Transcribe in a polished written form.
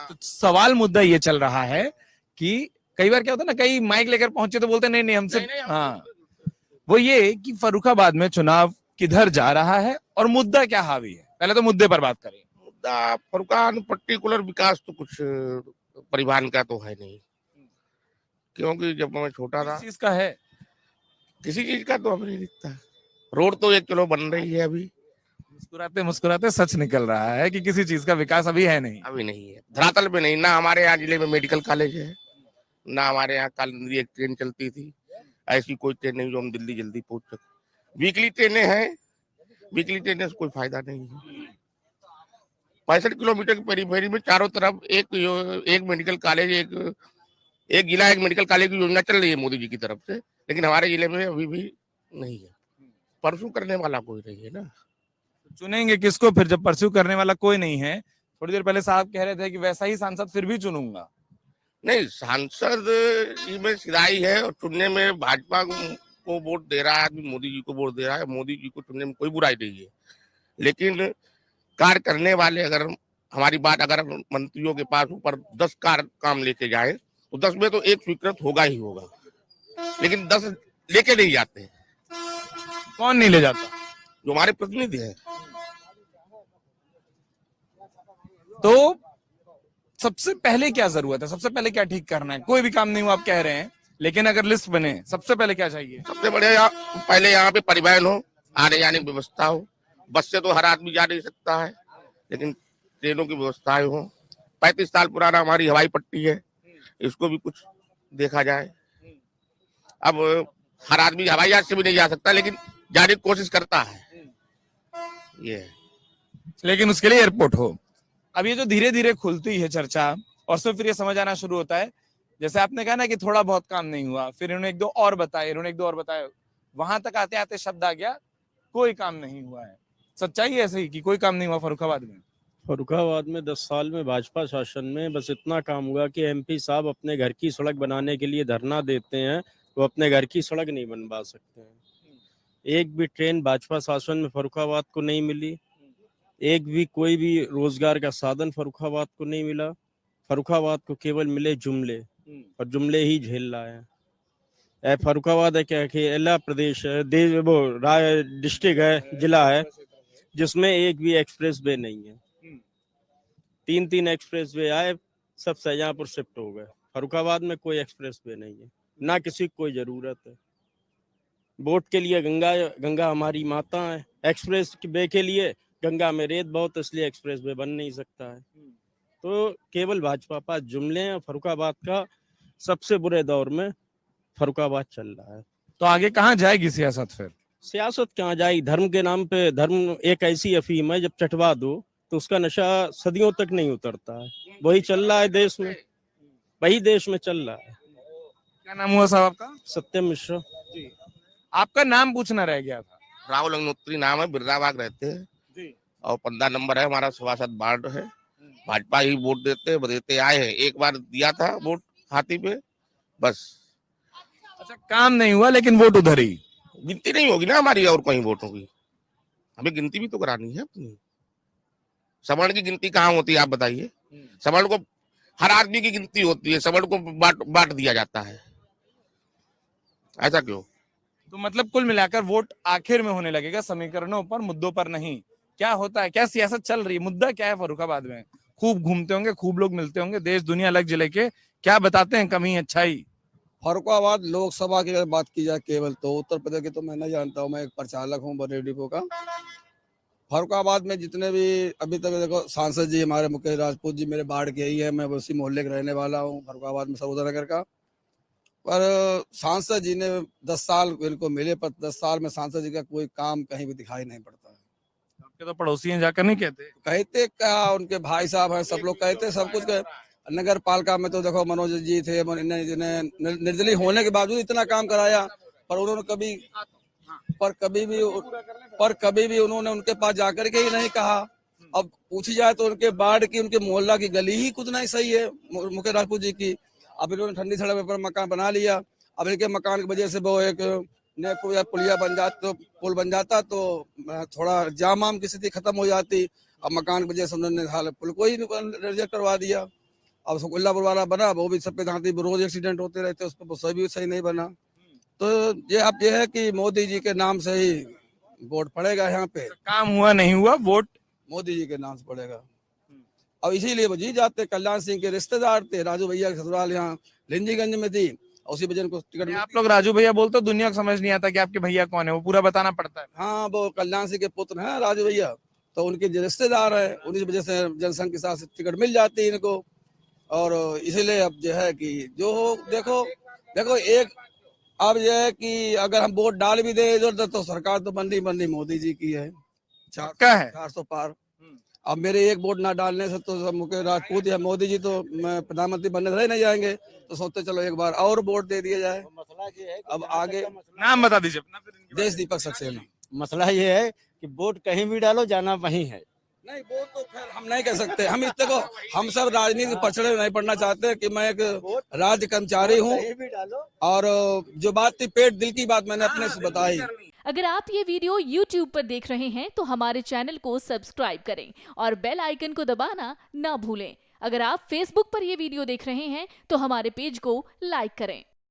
तो सवाल मुद्दा ये चल रहा है कि कई बार क्या होता है ना, कई माइक लेकर पहुंचे तो बोलते नहीं नहीं हमसे, हाँ, वो ये कि फर्रुखाबाद में चुनाव किधर जा रहा है और मुद्दा क्या हावी है। पहले तो मुद्दे पर बात करें। मुद्दा फर्रुखाबाद पर्टिकुलर विकास तो कुछ परिवहन का तो है नहीं, क्योंकि जब मैं छोटा था किस चीज का है? किसी चीज का तो हमें नहीं दिखता। रोड तो एक चलो बन रही है, अभी मुस्कुराते मुस्कुराते सच निकल रहा है कि किसी चीज का विकास अभी है नहीं। अभी नहीं है, धरातल पे नहीं। ना हमारे यहाँ जिले में मेडिकल कॉलेज है, ना हमारे यहाँ कालिंदी एक ट्रेन चलती थी। ऐसी कोई ट्रेन नहीं जो हम दिल्ली जल्दी पहुंच सके। वीकली ट्रेनें हैं, वीकली ट्रेनें से कोई फायदा नहीं है। 65 किलोमीटर की पेरीफेरी में चारों तरफ एक मेडिकल कॉलेज, एक जिला एक मेडिकल कॉलेज की योजना चल रही है मोदी जी की तरफ से, लेकिन हमारे जिले में अभी भी नहीं है। परसों करने वाला कोई नहीं है ना। चुनेंगे किसको फिर जब परस्यू करने वाला कोई नहीं है? थोड़ी देर पहले साहब कह रहे थे कि वैसा ही सांसद फिर भी चुनूंगा। नहीं, सांसद में सिधाई है और चुनने में भाजपा को वोट दे रहा है आदमी, मोदी जी को वोट दे रहा है। मोदी जी को चुनने में कोई बुराई नहीं है, लेकिन कार्य करने वाले अगर हमारी बात अगर मंत्रियों के पास ऊपर 10 कार्य काम लेके जाए तो 10 में तो एक स्वीकृत होगा ही होगा, लेकिन 10 लेके नहीं जाते। कौन नहीं ले जाता? जो हमारे प्रतिनिधि हैं। तो सबसे पहले क्या जरूरत है, सबसे पहले क्या ठीक करना है? कोई भी काम नहीं हुआ आप कह रहे हैं, लेकिन अगर लिस्ट बने सबसे पहले क्या चाहिए? सबसे बड़े पहले यहाँ पे परिवहन हो, आने जाने की व्यवस्था हो। बस से तो हर आदमी जा नहीं सकता है, लेकिन ट्रेनों की व्यवस्थाएं हो। 35 साल पुराना हमारी हवाई पट्टी है, इसको भी कुछ देखा जाए। अब हर आदमी हवाई जहाज से भी नहीं जा सकता, लेकिन जाने की कोशिश करता है। ये है। लेकिन उसके लिए एयरपोर्ट हो। अब ये जो धीरे धीरे खुलती है चर्चा और फिर ये समझ आना शुरू होता है, जैसे आपने कहा ना कि थोड़ा बहुत काम नहीं हुआ, फिर इन्होंने एक दो और बताए, वहां तक आते आते शब्द आ गया कोई काम नहीं हुआ है। सच्चाई है ऐसे ही कि कोई काम नहीं हुआ फर्रुखाबाद में? फर्रुखाबाद में 10 साल में भाजपा शासन में बस इतना काम हुआ कि एमपी साहब अपने घर की सड़क बनाने के लिए धरना देते हैं, वो अपने घर की सड़क नहीं बनवा सकते हैं। एक भी ट्रेन भाजपा शासन में फर्रुखाबाद को नहीं मिली, एक भी कोई भी रोजगार का साधन फर्रुखाबाद को नहीं मिला। फर्रुखाबाद को केवल मिले जुमले, और जुमले ही झेल रहा है। फर्रुखाबाद है क्या कि अकेला प्रदेश है, डिस्ट्रिक्ट है, जिला है, जिसमें एक भी एक्सप्रेस वे नहीं है। 3 एक्सप्रेस वे आए, सब शाहजहांपुर शिफ्ट हो गए। फर्रुखाबाद में कोई एक्सप्रेस वे नहीं है, ना किसी को कोई जरूरत है। वोट के लिए गंगा हमारी माता है, एक्सप्रेस वे के लिए गंगा में रेत बहुत, इसलिए एक्सप्रेस वे बन नहीं सकता है। तो केवल भाजपा पास जुमले हैं। फर्रुखाबाद का सबसे बुरे दौर में फर्रुखाबाद चल रहा है। तो आगे कहाँ जाएगी सियासत फिर? सियासत कहाँ जाएगी? धर्म के नाम पे, धर्म एक ऐसी अफीम है जब चटवा दो तो उसका नशा सदियों तक नहीं उतरता है। वही चल रहा है देश में, वही देश में चल रहा है। क्या नाम हुआ साहब आपका? सत्यम मिश्रा जी। आपका नाम पूछना रह गया था। राहुल अग्निहोत्री नाम है, बिरलाबाग रहते हैं जी। और 15 नंबर है हमारा सभासद वार्ड है। भाजपा ही वोट देते आए हैं। एक बार दिया था वोट हाथी पे, बस। अच्छा, काम नहीं हुआ लेकिन वोट उधर ही। गिनती नहीं होगी ना हमारी और कहीं वोट होगी, हमें गिनती भी तो करानी है अपनी। सवर्ण की गिनती कहाँ होती है आप बताइए? सवर्ण को हर आदमी की गिनती होती है, सवर्ण को बांट दिया जाता है, ऐसा क्यों? तो मतलब कुल मिलाकर वोट आखिर में होने लगेगा समीकरणों पर, मुद्दों पर नहीं। क्या होता है, क्या सियासत चल रही है, मुद्दा क्या है फर्रुखाबाद में? खूब घूमते होंगे, खूब लोग मिलते होंगे, देश दुनिया अलग जिले के, क्या बताते हैं कमी अच्छाई? फर्रुखाबाद लोकसभा की अगर बात की जाए केवल, तो उत्तर प्रदेश की तो मैं नहीं जानता हूँ। मैं एक प्रचालक हूँ बरेली डिपो का। फर्रुखाबाद में जितने भी अभी तक देखो सांसद जी हमारे मुकेश राजपूत जी मेरे बाढ़ के ही है। मैं उसी मोहल्ले का रहने वाला हूँ, फर्रुखाबाद में सरोजा नगर का। पर सांसद जी ने 10 साल इनको मिले, पर 10 साल में सांसद जी का कोई काम कहीं भी दिखाई नहीं पड़ता है। आपके तो पड़ोसी हैं, जाकर नहीं कहते? कहते क्या, उनके भाई साहब हैं, सब लोग कहते सब कुछ। नगर पालिका में तो देखो मनोज जी थे, निर्दलीय होने के बावजूद इतना काम कराया, पर उन्होंने कभी भी उन्होंने उनके पास जाकर के ही नहीं कहा। अब पूछी जाए तो उनके बाढ़ की, उनके मोहल्ला की गली ही कुछ नहीं सही है मुकेश राजपूत जी की। अब इन्होंने ठंडी सड़क पर मकान बना लिया। अब इनके मकान की वजह से वो एक पुलिया बन जाता, तो पुल बन जाता तो थोड़ा जाम की स्थिति खत्म हो जाती। अब मकान की वजह से उन्होंने पुल को ही रिजेक्ट करवा दिया। अब सुकुल्लापुर वाला बना, वो भी सफेद हाथी रोज एक्सीडेंट होते रहते, उस पर सभी सही नहीं बना। तो ये अब ये है कि मोदी जी के नाम से ही वोट पड़ेगा यहाँ पे, काम हुआ नहीं हुआ, वोट मोदी जी के नाम से पड़ेगा। और इसीलिए वो जी जाते। कल्याण सिंह के रिश्तेदार थे, राजू भैया की ससुराल यहाँ लिंजीगंज में थी, उसी वजह को टिकट। आप लोग राजू भैया बोलते हो, दुनिया को समझ नहीं आता कि आपके भैया कौन है, वो पूरा बताना पड़ता है। हाँ, वो कल्याण सिंह के पुत्र हैं राजू भैया, तो उनके जो रिश्तेदार है, उन्हीं वजह से जनसंघ के साथ टिकट मिल जाती है इनको। और इसीलिए अब जो है कि जो हो, देखो एक अब यह है कि अगर हम वोट डाल भी दे इधर तो सरकार तो बननी मोदी जी की है, पक्का है। 400 पार। अब मेरे एक वोट ना डालने से तो सब मुकेश राजपूत या मोदी जी तो मैं प्रधानमंत्री बनने रह नहीं जाएंगे, तो सोचते चलो एक बार और वोट दे दिया जाए। अब आगे नाम बता दीजिए अपना, फिर इनके देश दीपक सक्सेना। मसला ये है कि वोट कहीं भी डालो, जाना वहीं है। नहीं, वो तो खैर हम नहीं कह सकते। हम इससे को हम सब राजनीति पछड़े नहीं पड़ना चाहते कि मैं एक राज्य कर्मचारी हूँ, और जो बात थी पेट दिल की बात मैंने अपने से बताई। अगर आप ये वीडियो YouTube पर देख रहे हैं तो हमारे चैनल को सब्सक्राइब करें और बेल आइकन को दबाना ना भूलें। अगर आप Facebook पर ये वीडियो देख रहे हैं तो हमारे पेज को लाइक करें।